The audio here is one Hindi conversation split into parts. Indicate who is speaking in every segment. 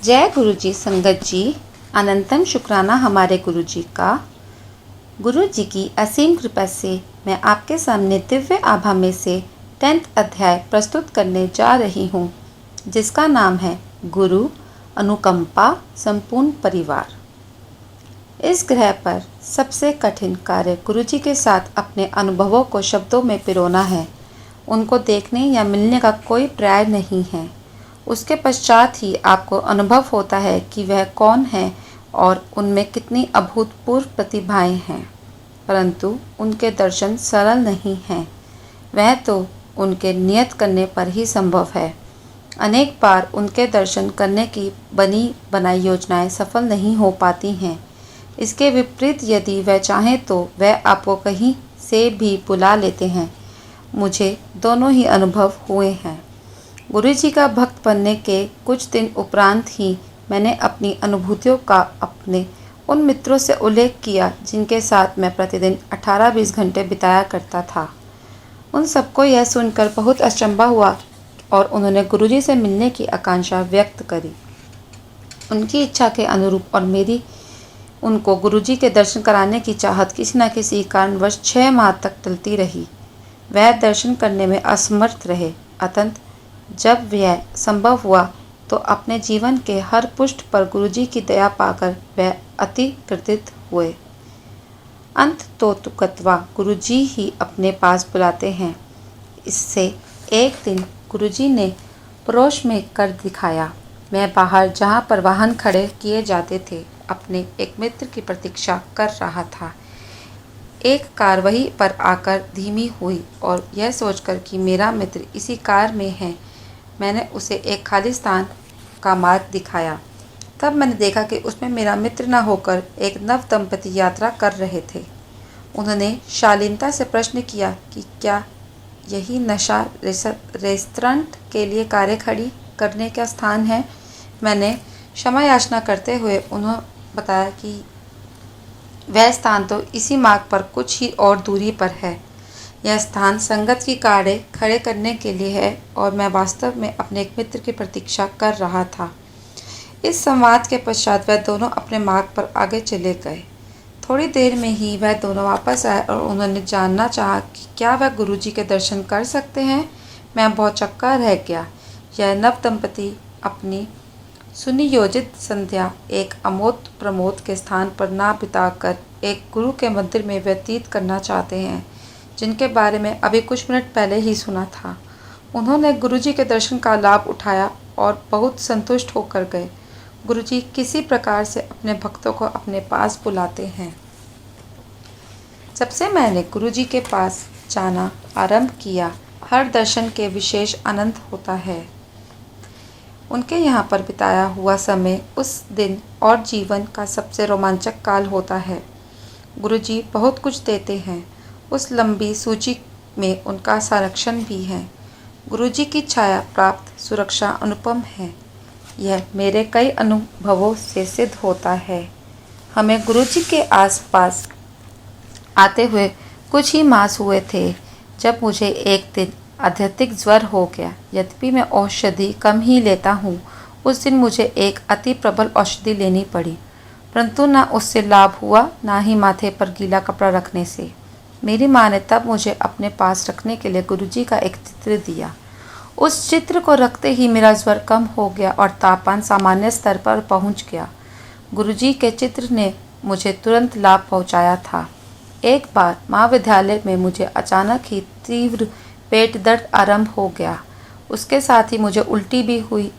Speaker 1: जय गुरु जी संगत जी। अनंतम शुक्राना हमारे गुरु जी का। गुरु जी की असीम कृपा से मैं आपके सामने दिव्य आभा में से 10th अध्याय प्रस्तुत करने जा रही हूँ, जिसका नाम है गुरु अनुकंपा संपूर्ण परिवार। इस ग्रह पर सबसे कठिन कार्य गुरु जी के साथ अपने अनुभवों को शब्दों में पिरोना है। उनको देखने या मिलने का कोई पर्याय नहीं है। उसके पश्चात ही आपको अनुभव होता है कि वह कौन है और उनमें कितनी अभूतपूर्व प्रतिभाएं हैं। परंतु उनके दर्शन सरल नहीं हैं। वह तो उनके नियत करने पर ही संभव है। अनेक बार उनके दर्शन करने की बनी बनाई योजनाएं सफल नहीं हो पाती हैं। इसके विपरीत यदि वह चाहें तो वह आपको कहीं से भी बुला लेते हैं। मुझे दोनों ही अनुभव हुए हैं। गुरु जी का भक्त बनने के कुछ दिन उपरांत ही मैंने अपनी अनुभूतियों का अपने उन मित्रों से उल्लेख किया जिनके साथ मैं प्रतिदिन 18-20 घंटे बिताया करता था। उन सबको यह सुनकर बहुत अचंभा हुआ और उन्होंने गुरुजी से मिलने की आकांक्षा व्यक्त करी। उनकी इच्छा के अनुरूप और मेरी उनको गुरुजी के दर्शन कराने की चाहत किसी न किसी कारणवश 6 माह तक टलती रही। वह दर्शन करने में असमर्थ रहे। अतंत जब यह संभव हुआ तो अपने जीवन के हर पुष्ट पर गुरुजी की दया पाकर वह अति कृतित हुए। अंत तो तुकतवा गुरुजी ही अपने पास बुलाते हैं। इससे एक दिन गुरुजी ने पड़ोस में कर दिखाया। मैं बाहर जहाँ पर वाहन खड़े किए जाते थे अपने एक मित्र की प्रतीक्षा कर रहा था। एक कार वहीं पर आकर धीमी हुई और यह सोचकर कि मेरा मित्र इसी कार में है, मैंने उसे एक खाली स्थान का मार्ग दिखाया। तब मैंने देखा कि उसमें मेरा मित्र न होकर एक नव दंपति यात्रा कर रहे थे। उन्होंने शालीनता से प्रश्न किया कि क्या यही नशा रेस्टोरेंट के लिए कारें खड़ी करने का स्थान है। मैंने क्षमा याचना करते हुए उन्हें बताया कि वह स्थान तो इसी मार्ग पर कुछ ही और दूरी पर है। यह स्थान संगत की कारें खड़े करने के लिए है और मैं वास्तव में अपने एक मित्र की प्रतीक्षा कर रहा था। इस संवाद के पश्चात वह दोनों अपने मार्ग पर आगे चले गए। थोड़ी देर में ही वह दोनों वापस आए और उन्होंने जानना चाहा कि क्या वह गुरुजी के दर्शन कर सकते हैं। मैं बहुत चक्का रह गया। यह नव दंपति अपनी सुनियोजित संध्या एक अमोद प्रमोद के स्थान पर ना बिताकर एक गुरु के मंदिर में व्यतीत करना चाहते हैं, जिनके बारे में अभी कुछ मिनट पहले ही सुना था। उन्होंने गुरुजी के दर्शन का लाभ उठाया और बहुत संतुष्ट होकर गए। गुरुजी किसी प्रकार से अपने भक्तों को अपने पास बुलाते हैं। जब से मैंने गुरुजी के पास जाना आरंभ किया, हर दर्शन के विशेष आनंद होता है। उनके यहाँ पर बिताया हुआ समय उस दिन और जीवन का सबसे रोमांचक काल होता है। गुरुजी बहुत कुछ देते हैं। उस लंबी सूची में उनका संरक्षण भी है। गुरुजी की छाया प्राप्त सुरक्षा अनुपम है। यह मेरे कई अनुभवों से सिद्ध होता है। हमें गुरुजी के आसपास आते हुए कुछ ही मास हुए थे जब मुझे एक दिन अत्यधिक ज्वर हो गया। यद्यपि मैं औषधि कम ही लेता हूँ, उस दिन मुझे एक अति प्रबल औषधि लेनी पड़ी, परंतु न उससे लाभ हुआ न ही माथे पर गीला कपड़ा रखने से। मेरी माँ ने तब मुझे अपने पास रखने के लिए गुरुजी का एक चित्र दिया। उस चित्र को रखते ही मेरा ज्वर कम हो गया और तापमान सामान्य स्तर पर पहुंच गया। गुरुजी के चित्र ने मुझे तुरंत लाभ पहुंचाया था। एक बार महाविद्यालय में मुझे अचानक ही तीव्र पेट दर्द आरंभ हो गया। उसके साथ ही मुझे उल्टी भी हुई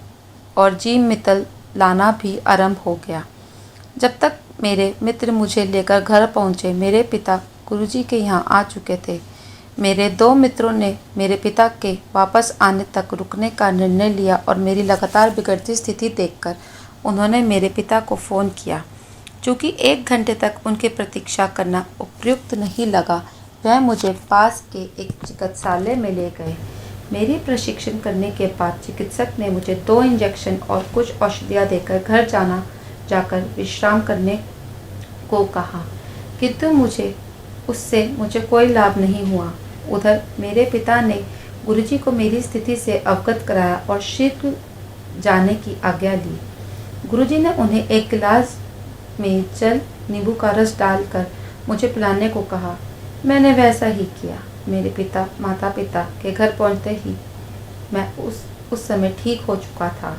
Speaker 1: और जी मितल लाना भी आरंभ हो गया। जब तक मेरे मित्र मुझे लेकर घर पहुँचे, मेरे पिता गुरुजी के यहाँ आ चुके थे। मेरे 2 मित्रों ने मेरे पिता के वापस आने तक रुकने का निर्णय लिया और मेरी लगातार बिगड़ती स्थिति देखकर उन्होंने मेरे पिता को फ़ोन किया। चूँकि 1 घंटे तक उनकी प्रतीक्षा करना उपयुक्त नहीं लगा, वह मुझे पास के एक चिकित्सालय में ले गए। मेरी प्रशिक्षण करने के बाद चिकित्सक ने मुझे 2 इंजेक्शन और कुछ औषधियाँ देकर घर जाकर विश्राम करने को कहा, किंतु उससे मुझे कोई लाभ नहीं हुआ। उधर मेरे पिता ने गुरुजी को मेरी स्थिति से अवगत कराया और शीघ्र जाने की आज्ञा दी। गुरुजी ने उन्हें एक गिलास में जल नींबू का रस डालकर मुझे पिलाने को कहा। मैंने वैसा ही किया। मेरे माता पिता के घर पहुंचते ही मैं उस समय ठीक हो चुका था।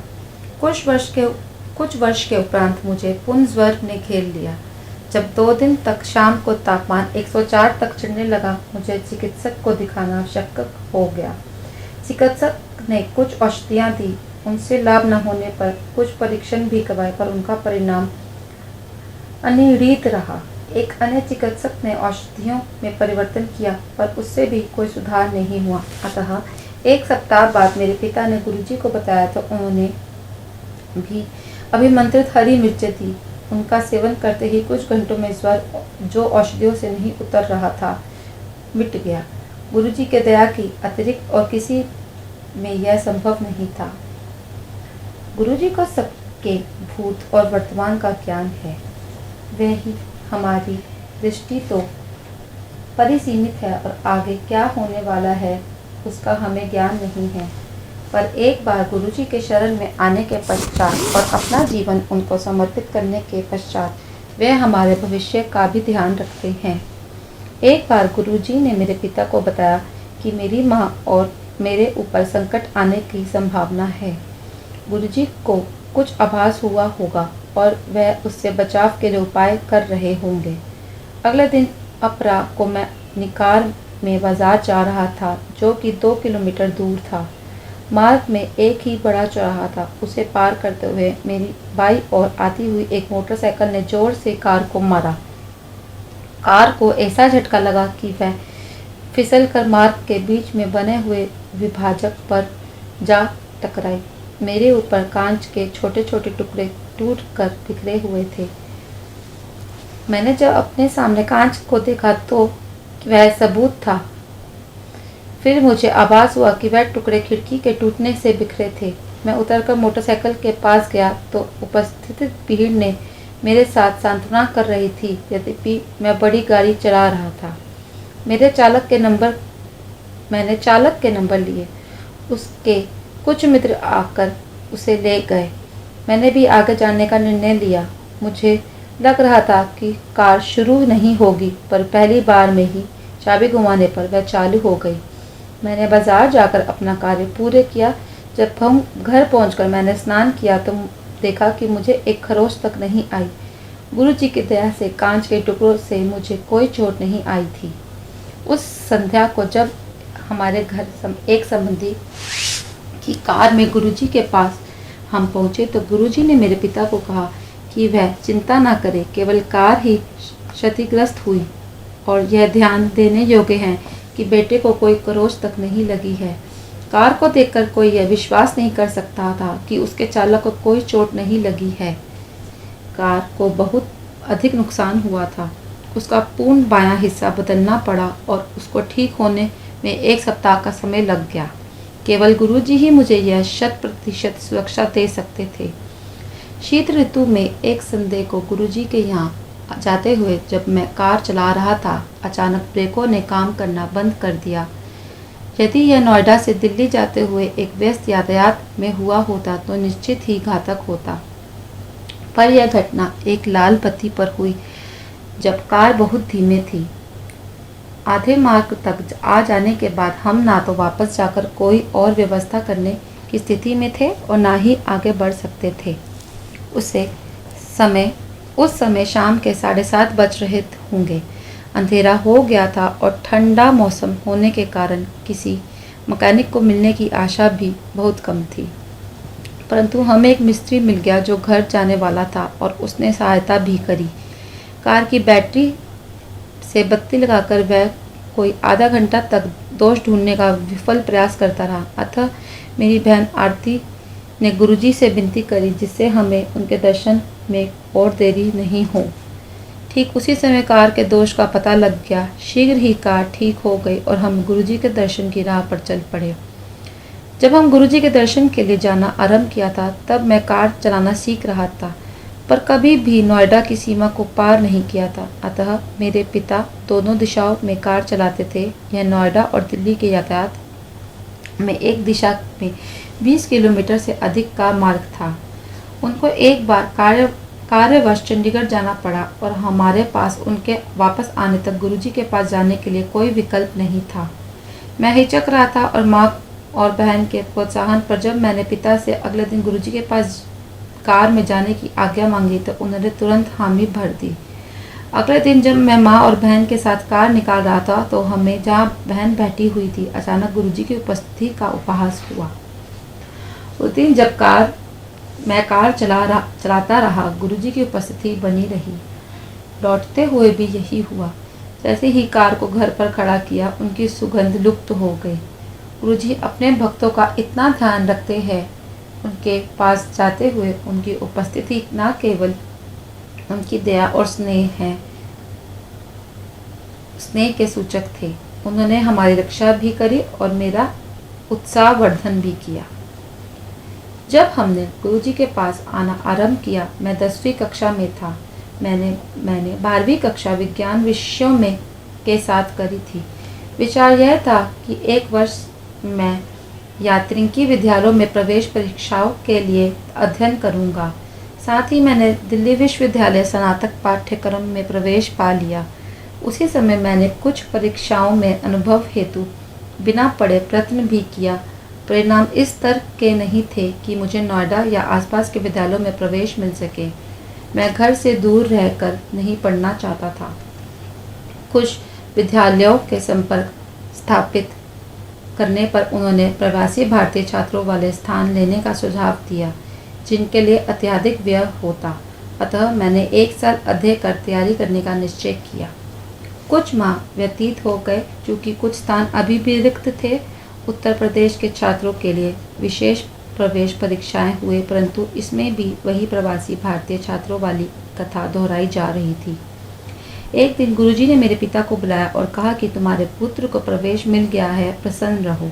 Speaker 1: कुछ वर्ष के उपरांत मुझे पुंज ज्वर ने घेर लिया। जब 2 दिन तक शाम को तापमान 104 तक चढ़ने लगा, मुझे चिकित्सक को दिखाना आवश्यक हो गया। चिकित्सक ने कुछ औषधियाँ दी। उनसे लाभ न होने पर कुछ परीक्षण भी करवाए, पर उनका परिणाम अनिश्चित रहा। एक अन्य चिकित्सक ने औषधियों में परिवर्तन किया, पर उससे भी कोई सुधार नहीं हुआ। अतः 1 सप्ताह बाद मेरे पिता ने गुरुजी को बताया तो उन्होंने भी अभिमंत्रित हरी मिर्चें दी। उनका सेवन करते ही कुछ घंटों में ज्वर, जो औषधियों से नहीं उतर रहा था, मिट गया। गुरुजी के दया की अतिरिक्त और किसी में यह संभव नहीं था। गुरुजी को सबके भूत और वर्तमान का ज्ञान है। वह ही हमारी दृष्टि तो परिसीमित है और आगे क्या होने वाला है उसका हमें ज्ञान नहीं है। पर एक बार गुरुजी के शरण में आने के पश्चात और अपना जीवन उनको समर्पित करने के पश्चात वे हमारे भविष्य का भी ध्यान रखते हैं। एक बार गुरुजी ने मेरे पिता को बताया कि मेरी माँ और मेरे ऊपर संकट आने की संभावना है। गुरुजी को कुछ आभास हुआ होगा और वह उससे बचाव के लिए उपाय कर रहे होंगे। अगले दिन अपराह को मैं निकार में बाजार जा रहा था, जो कि 2 किलोमीटर दूर था। मार्ग में एक ही बड़ा चौराहा था। उसे पार करते हुए मेरी बाईं ओर आती हुई एक मोटरसाइकिल ने जोर से कार को मारा। कार को ऐसा झटका लगा कि वह फिसलकर मार्ग के बीच में बने हुए विभाजक पर जा टकराई। मेरे ऊपर कांच के छोटे छोटे टुकड़े टूटकर बिखरे हुए थे। मैंने जब अपने सामने कांच को देखा तो वह सबूत था। फिर मुझे आभास हुआ कि वह टुकड़े खिड़की के टूटने से बिखरे थे। मैं उतरकर मोटरसाइकिल के पास गया तो उपस्थित भीड़ ने मेरे साथ सांत्वना कर रही थी, यद्यपि मैं बड़ी गाड़ी चला रहा था। मैंने चालक के नंबर लिए। उसके कुछ मित्र आकर उसे ले गए। मैंने भी आगे जाने का निर्णय लिया। मुझे लग रहा था कि कार शुरू नहीं होगी, पर पहली बार में ही चाबी घुमाने पर वह चालू हो गई। मैंने बाजार जाकर अपना कार्य पूरे किया। जब हम घर पहुंचकर मैंने स्नान किया तो देखा कि मुझे एक खरोच तक नहीं आई। गुरुजी की दया से कांच के टुकड़ों से मुझे कोई चोट नहीं आई थी। उस संध्या को जब हमारे घर एक संबंधी की कार में गुरुजी के पास हम पहुंचे तो गुरुजी ने मेरे पिता को कहा कि वह चिंता न करे, केवल कार ही क्षतिग्रस्त हुई और यह ध्यान देने योग्य है कि बेटे को कोई खरोच तक नहीं लगी है। कार को देखकर कोई यह विश्वास नहीं कर सकता था कि उसके चालक को कोई चोट नहीं लगी है। कार को बहुत अधिक नुकसान हुआ था। उसका पूर्ण बायां हिस्सा बदलना पड़ा और उसको ठीक होने में 1 सप्ताह का समय लग गया। केवल गुरुजी ही मुझे यह 100% सुरक्षा दे सकते थे। शीत ऋतु में एक संडे को गुरुजी के यहाँ जाते हुए जब मैं कार चला रहा था, अचानक ब्रेकों ने काम करना बंद कर दिया। यदि यह नोएडा से दिल्ली जाते हुए एक व्यस्त यातायात में हुआ होता तो निश्चित ही घातक होता, पर यह घटना एक लाल बत्ती पर हुई जब कार बहुत धीमे थी। आधे मार्ग तक आ जाने के बाद हम ना तो वापस जाकर कोई और व्यवस्था करने की स्थिति में थे और ना ही आगे बढ़ सकते थे। उस समय शाम के 7:30 बज रहे होंगे। अंधेरा हो गया था और ठंडा मौसम होने के कारण किसी मैकेनिक को मिलने की आशा भी बहुत कम थी। परंतु हमें एक मिस्त्री मिल गया जो घर जाने वाला था और उसने सहायता भी करी। कार की बैटरी से बत्ती लगाकर वह कोई आधा घंटा तक दोष ढूंढने का विफल प्रयास करता रहा। अतः मेरी बहन आरती ने गुरुजी से विनती करी जिससे हमें उनके दर्शन में और देरी नहीं हो। ठीक उसी समय कार के दोष का पता लग गया। शीघ्र ही कार ठीक हो गई और हम गुरुजी के दर्शन की राह पर चल पड़े। जब हम गुरुजी के दर्शन के लिए जाना आरंभ किया था तब मैं कार चलाना सीख रहा था, पर कभी भी नोएडा की सीमा को पार नहीं किया था। अतः मेरे पिता दोनों दिशाओं में कार चलाते थे। यह नोएडा और दिल्ली के यातायात में एक दिशा में 20 किलोमीटर से अधिक का मार्ग था। उनको एक बार कार्यवश चंडीगढ़ जाना पड़ा और हमारे पास उनके वापस आने तक गुरुजी के पास जाने के लिए कोई विकल्प नहीं था। मैं हिचक रहा था और माँ और बहन के प्रोत्साहन पर जब मैंने पिता से अगले दिन गुरुजी के पास कार में जाने की आज्ञा मांगी तो उन्होंने तुरंत हामी भर दी। अगले दिन जब मैं माँ और बहन के साथ कार निकाल रहा था तो हमें जहाँ बहन बैठी हुई थी अचानक गुरुजी की उपस्थिति का उपहास हुआ। उस दिन जब मैं कार चलाता रहा गुरुजी की उपस्थिति बनी रही। लौटते हुए भी यही हुआ। जैसे ही कार को घर पर खड़ा किया उनकी सुगंध लुप्त हो गई। गुरुजी अपने भक्तों का इतना ध्यान रखते हैं। उनके पास जाते हुए उनकी उपस्थिति न केवल उनकी दया और स्नेह के सूचक थे, उन्होंने हमारी रक्षा भी करी और मेरा उत्साहवर्धन भी किया। जब हमने गुरुजी के पास आना आरंभ किया मैं 10वीं कक्षा में था। मैंने 12वीं कक्षा विज्ञान विषयों में के साथ करी थी। विचार यह था कि एक वर्ष मैं यात्रिकी विद्यालयों में प्रवेश परीक्षाओं के लिए अध्ययन करूंगा। साथ ही मैंने दिल्ली विश्वविद्यालय स्नातक पाठ्यक्रम में प्रवेश पा लिया। उसी समय मैंने कुछ परीक्षाओं में अनुभव हेतु बिना पढ़े प्रयत्न भी किया। परिणाम इस स्तर के नहीं थे कि मुझे नोएडा या आसपास के विद्यालयों में प्रवेश मिल सके। मैं घर से दूर रहकर नहीं पढ़ना चाहता था। कुछ विद्यालयों के संपर्क स्थापित करने पर उन्होंने प्रवासी भारतीय छात्रों वाले स्थान लेने का सुझाव दिया जिनके लिए अत्यधिक व्यय होता। अतः मैंने 1 साल अध्ययन कर तैयारी करने का निश्चय किया। कुछ माह व्यतीत हो गए। चूँकि कुछ स्थान अभी भी रिक्त थे, उत्तर प्रदेश के छात्रों के लिए विशेष प्रवेश परीक्षाएं हुए, परंतु इसमें भी वही प्रवासी भारतीय छात्रों वाली कथा दोहराई जा रही थी। एक दिन गुरुजी ने मेरे पिता को बुलाया और कहा कि तुम्हारे पुत्र को प्रवेश मिल गया है, प्रसन्न रहो।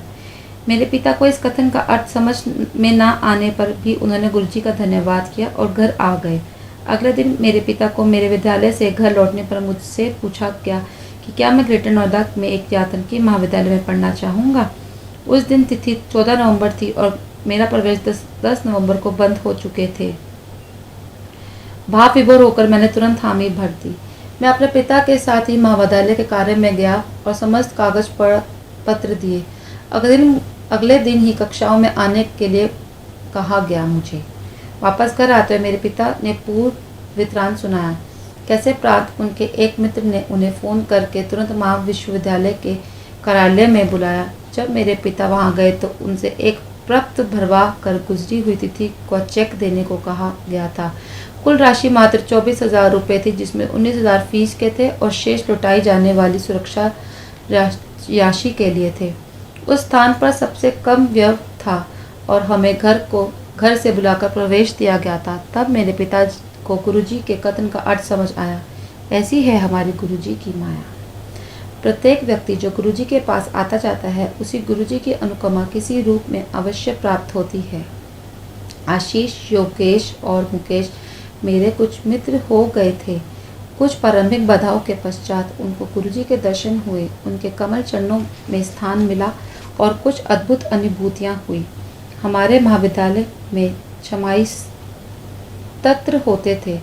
Speaker 1: मेरे पिता को इस कथन का अर्थ समझ में न आने पर भी उन्होंने गुरुजी का धन्यवाद किया और घर आ गए। अगले दिन मेरे पिता को मेरे विद्यालय से घर लौटने पर मुझसे पूछा गया कि क्या मैं ग्रेटर नोएडा में एक यात्रिकी महाविद्यालय में पढ़ना चाहूँगा। उस दिन तिथि 14 नवंबर थी और मेरा प्रवेश 10 नवंबर को बंद हो चुके थे। भाव विभोर होकर मैंने तुरंत हामी भर दी। मैं अपने पिता के साथ ही महाविद्यालय के कार्य में गया और समस्त कागज पत्र दिए। अगले दिन ही कक्षाओं में आने के लिए कहा गया। मुझे वापस घर आते हुए मेरे पिता ने पूर्व वृत्तांत सुनाया। कैसे प्रात उनके एक मित्र ने उन्हें फ़ोन करके तुरंत महाविश्वविद्यालय के कार्यालय में बुलाया। जब मेरे पिता वहां गए तो उनसे एक प्राप्त भरवा कर गुजरी हुई तिथि को चेक देने को कहा गया था। कुल राशि मात्र 24,000 रुपये थी, जिसमें 19,000 फीस के थे और शेष लौटाई जाने वाली सुरक्षा राशि के लिए थे। उस स्थान पर सबसे कम व्यय था और हमें घर से बुलाकर प्रवेश दिया गया था। तब मेरे पिता को गुरुजी के कथन का अर्थ समझ आया। ऐसी है हमारी गुरुजी की माया। प्रत्येक व्यक्ति जो गुरुजी के पास आता जाता है उसी गुरुजी की अनुकंपा किसी रूप में अवश्य प्राप्त होती है। आशीष, योगेश और मुकेश मेरे कुछ मित्र हो गए थे। कुछ प्रारंभिक बाधाओं के पश्चात उनको गुरुजी के दर्शन हुए, उनके कमल चरणों में स्थान मिला और कुछ अद्भुत अनुभूतियाँ हुई। हमारे महाविद्यालय में छमाही सत्र होते थे।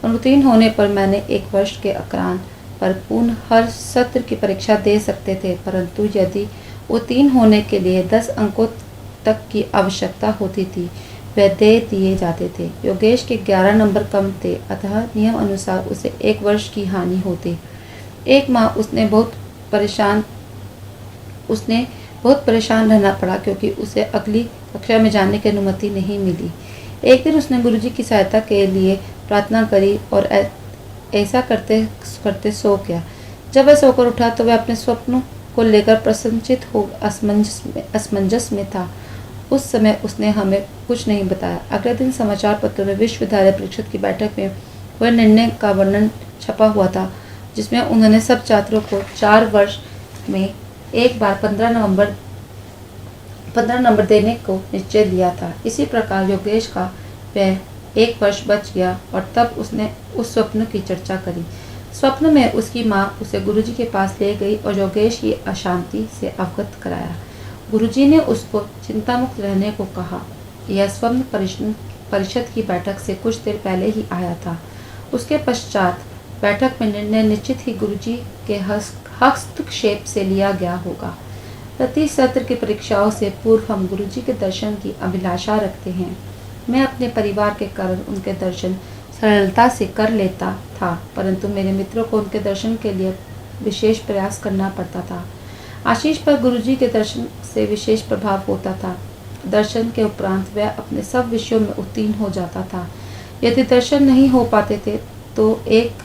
Speaker 1: अनुत्तीर्ण होने पर मैंने 1 वर्ष के उपरांत पर पूर्ण हर सत्र की परीक्षा दे सकते थे, परंतु यदि उत्तीर्ण होने के लिए 10 अंकों तक की आवश्यकता होती थी वह दे दिए जाते थे। योगेश के 11 नंबर कम थे, अतः नियम अनुसार उसे 1 वर्ष की हानि होती। एक माह उसने बहुत परेशान रहना पड़ा क्योंकि उसे अगली कक्षा में जाने की अनुमति नहीं मिली। एक दिन उसने गुरुजी की सहायता के लिए प्रार्थना करी और ऐसा करते करते सो गया। जब वह सोकर उठा तो वह अपने स्वप्नों को लेकर प्रसन्नचित हो असमंजस में था। उस समय उसने हमें कुछ नहीं बताया। अगले दिन समाचार पत्रों में विश्वविद्यालय परिषद की बैठक में हुए निर्णय का वर्णन छपा हुआ था, जिसमें उन्होंने सब छात्रों को 4 वर्ष में एक बार 15 नंबर देने को निश्चय लिया था। इसी प्रकार योगेश का वह 1 वर्ष बच गया और तब उसने उस स्वप्न की चर्चा करी। स्वप्न में उसकी माँ उसे गुरुजी के पास ले गई और योगेश की अशांति से अवगत कराया। गुरुजी ने उसको चिंतामुक्त रहने को कहा। यह स्वप्न परिषद की बैठक से कुछ देर पहले ही आया था। उसके पश्चात बैठक में निर्णय निश्चित ही गुरुजी के हस्तक्षेप से लिया गया होगा। प्रति सत्र की परीक्षाओं से पूर्व हम गुरुजी के दर्शन की अभिलाषा रखते हैं। मैं अपने परिवार के कारण उनके दर्शन सरलता से कर लेता था, परंतु मेरे मित्रों को उनके दर्शन के लिए विशेष प्रयास करना पड़ता था। आशीष पर गुरुजी के दर्शन से विशेष प्रभाव होता था। दर्शन के उपरांत वह अपने सब विषयों में उत्तीर्ण हो जाता था। यदि दर्शन नहीं हो पाते थे तो एक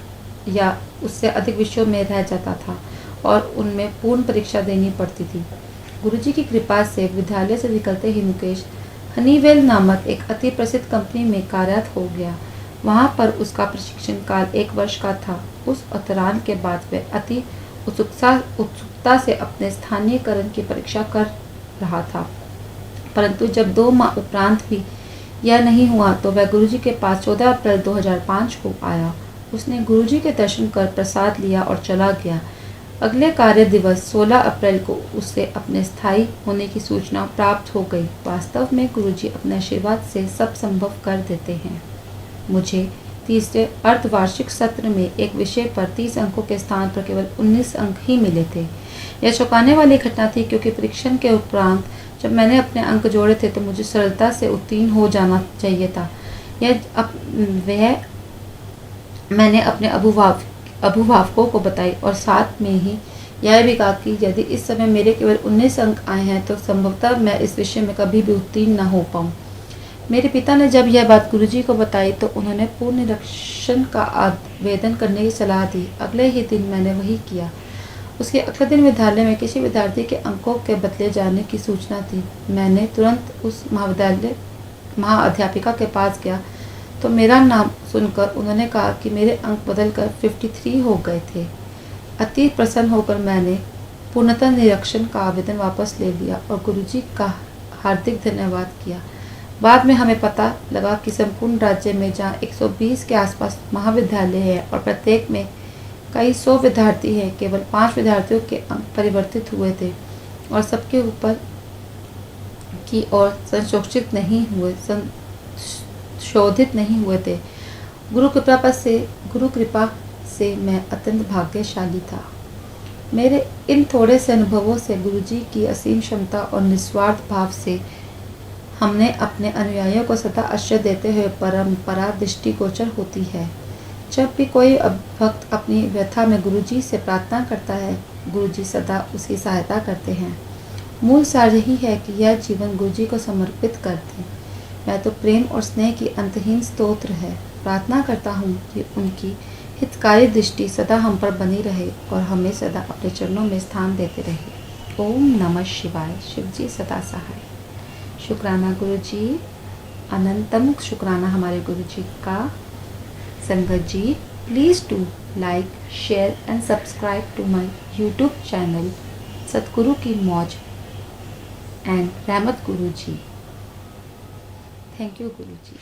Speaker 1: या उससे अधिक विषयों में रह जाता था और उनमें पूर्ण परीक्षा देनी पड़ती थी। गुरुजी की कृपा से विद्यालय से निकलते ही मुकेश हनीवेल नामक एक अति प्रसिद्ध कंपनी में कार्यरत हो गया। वहाँ पर उसका प्रशिक्षण काल 1 वर्ष का था। उस अंतराल के बाद वह अति उत्सुकता से अपने स्थानीयकरण की परीक्षा कर रहा था, परंतु जब 2 माह उपरांत भी यह नहीं हुआ तो वह गुरुजी के पास 14 अप्रैल 2005 को आया। उसने गुरुजी के दर्शन कर प्रसाद लिया और चला गया। अगले कार्य दिवस 16 अप्रैल को उसे अपने स्थायी होने की सूचना प्राप्त हो गई। वास्तव में गुरुजी अपने आशीर्वाद से सब संभव कर देते हैं। मुझे तीसरे अर्धवार्षिक सत्र में एक विषय पर 30 अंकों के स्थान पर केवल 19 अंक ही मिले थे। यह चौंकाने वाली घटना थी, क्योंकि परीक्षण के उपरांत जब मैंने अपने अंक जोड़े थे तो मुझे सरलता से उत्तीर्ण हो जाना चाहिए था। मैंने अपने अभिभावकों को बताई और साथ में ही यह भी कहा कि यदि इस समय मेरे केवल 19 अंक आए हैं तो संभवतः मैं इस विषय में कभी भी उत्तीर्ण न हो पाऊँ। मेरे पिता ने जब यह बात गुरुजी को बताई तो उन्होंने पूर्ण निरीक्षण का आवेदन करने की सलाह दी। अगले ही दिन मैंने वही किया। उसके अगले दिन विद्यालय में किसी विद्यार्थी के अंकों के बदले जाने की सूचना थी। मैंने तुरंत उस महाअध्यापिका के पास गया तो मेरा नाम सुनकर उन्होंने कहा कि मेरे अंक बदलकर 53 हो गए थे। अति प्रसन्न होकर मैंने पूर्णतः निरीक्षण का आवेदन वापस ले लिया और गुरुजी का हार्दिक धन्यवाद किया। बाद में हमें पता लगा कि संपूर्ण राज्य में जहाँ 120 के आसपास महाविद्यालय है और प्रत्येक में कई 100 विद्यार्थी हैं, केवल 5 विद्यार्थियों के अंक परिवर्तित हुए थे और सबके ऊपर की ओर संशोधित नहीं हुए थे। गुरु कृपा से मैं अत्यंत भाग्यशाली था। मेरे इन थोड़े से अनुभवों से गुरुजी की असीम क्षमता और निस्वार्थ भाव से हमने अपने अनुयायियों को सदा आश्रय देते हुए परंपरा दृष्टिगोचर होती है। जब भी कोई भक्त अपनी व्यथा में गुरुजी से प्रार्थना करता है, गुरुजी सदा उसकी सहायता करते हैं। मूल सार यही है कि यह जीवन गुरुजी को समर्पित कर दें। मैं तो प्रेम और स्नेह की अंतहीन स्तोत्र है। प्रार्थना करता हूँ कि उनकी हितकारी दृष्टि सदा हम पर बनी रहे और हमें सदा अपने चरणों में स्थान देते रहे। ओम नमः शिवाय। शिवजी सदा सहाय। शुक्राना गुरुजी, अनंतम शुक्राना हमारे गुरुजी का। Sangat ji, please do like, share and subscribe to my YouTube channel Satguru की मौज एंड रहमत गुरुजी। Thank you Guruji.